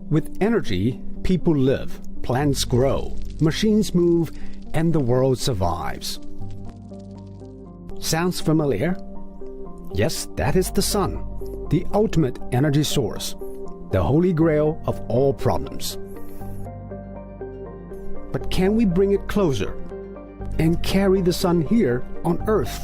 With energy, people live, plants grow, machines move, and the world survives. Sounds familiar? Yes, that is the sun, the ultimate energy source, the holy grail of all problems. But can we bring it closer and carry the sun here on Earth?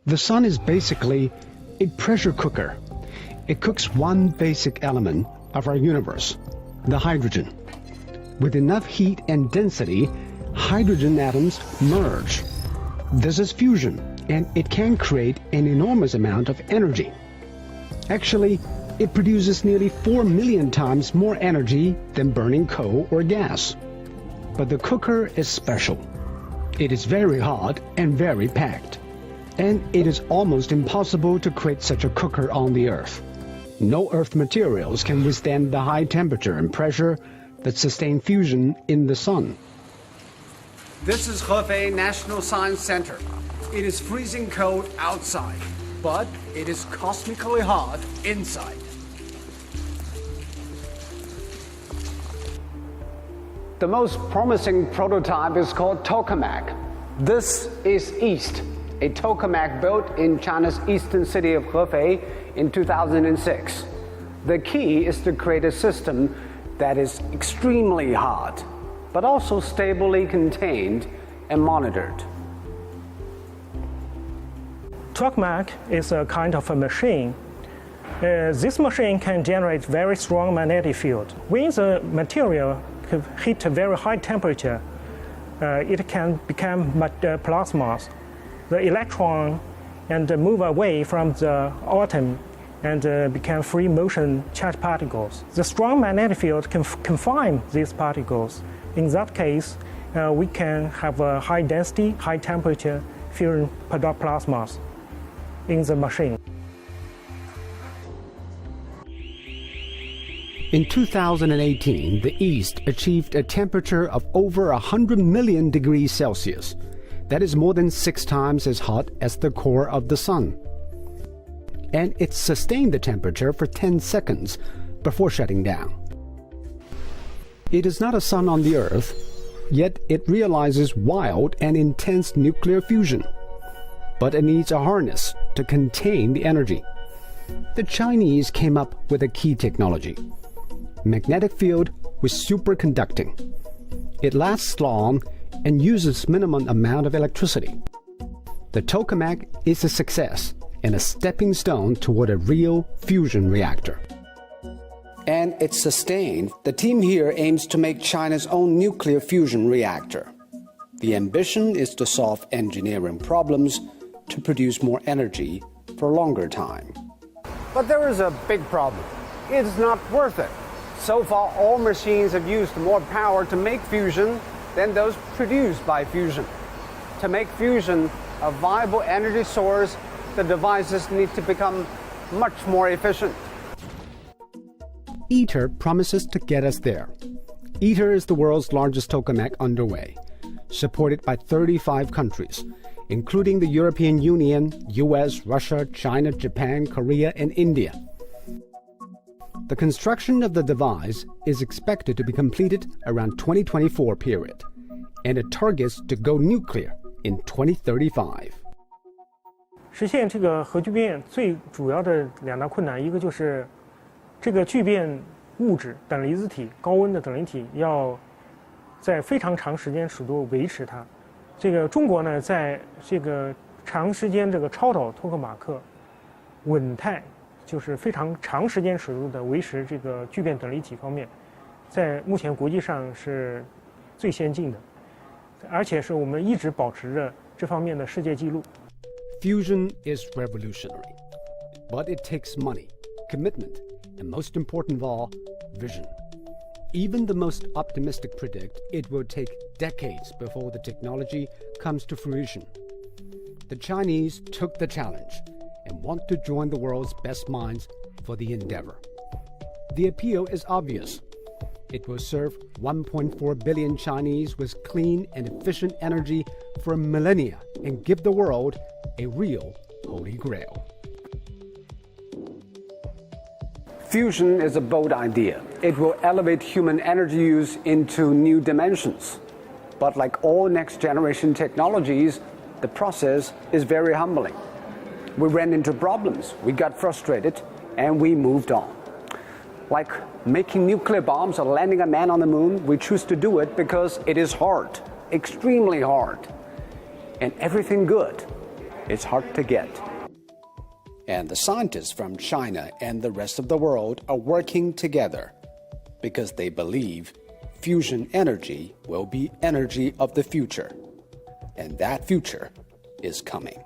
The sun is basically a pressure cooker. It cooks one basic element of our universe, the hydrogen. With enough heat and density, hydrogen atoms merge. This is fusion, and it can create an enormous amount of energy. Actually, it produces nearly 4 million times more energy than burning coal or gas. But the cooker is special. It is very hot and very packed. And it is almost impossible to create such a cooker on the Earth. No Earth materials can withstand the high temperature and pressure that sustain fusion in the sun. This is Hefei National Science Center. It is freezing cold outside, but it is cosmically hot inside. The most promising prototype is called tokamak. This is East, a tokamak built in China's eastern city of Hefei in 2006. The key is to create a system that is extremely hot, but also stably contained and monitored. Tokamak is a kind of a machine. This machine can generate very strong magnetic field. When the material hit a very high temperature, it can become plasmas. The electron and move away from the atom and become free motion charged particles. The strong magnetic field can confine these particles. In that case, we can have a high density, high temperature fusion plasmas in the machine. In 2018, the East achieved a temperature of over 100 million degrees Celsius. That is more than 6 times as hot as the core of the sun. And it sustained the temperature for 10 seconds before shutting down. It is not a sun on the Earth, yet it realizes wild and intense nuclear fusion. But it needs a harness to contain the energy. The Chinese came up with a key technology: magnetic field with superconducting. It lasts long and uses minimum amount of electricity. The tokamak is a success and a stepping stone toward a real fusion reactor. And it's sustained. The team here aims to make China's own nuclear fusion reactor. The ambition is to solve engineering problems to produce more energy for a longer time. But there is a big problem. It's not worth it. So far, all machines have used more power to make fusion than those produced by fusion. To make fusion a viable energy source, the devices need to become much more efficient. ITER promises to get us there. ITER is the world's largest tokamak underway, supported by 35 countries, including the European Union, US, Russia, China, Japan, Korea, and India. The construction of the device is expected to be completed around 2024 period, and it targets to go nuclear in 2035. 实现这个核聚变最主要的2大困难，一个就是这个聚变物质等离子体，高温的等离体要在非常长时间尺度维持它。这个中国呢，在这个长时间这个超导托克马克稳态，就是非常长时间尺度的维持这个聚变等离体方面，在目前国际上是最先进的，而且是我们一直保持着这方面的世界纪录。Fusion is revolutionary, but it takes money, commitment, and most important of all, vision. Even the most optimistic predict it will take decades before the technology comes to fruition. The Chinese took the challenge and want to join the world's best minds for the endeavor. The appeal is obvious. It will serve 1.4 billion Chinese with clean and efficient energy for millennia and give the world a real holy grail. Fusion is a bold idea. It will elevate human energy use into new dimensions. But like all next-generation technologies, the process is very humbling. We ran into problems, we got frustrated, and we moved on. Like making nuclear bombs or landing a man on the moon, we choose to do it because it is hard, extremely hard. And everything good is hard to get. And the scientists from China and the rest of the world are working together because they believe fusion energy will be energy of the future. And that future is coming.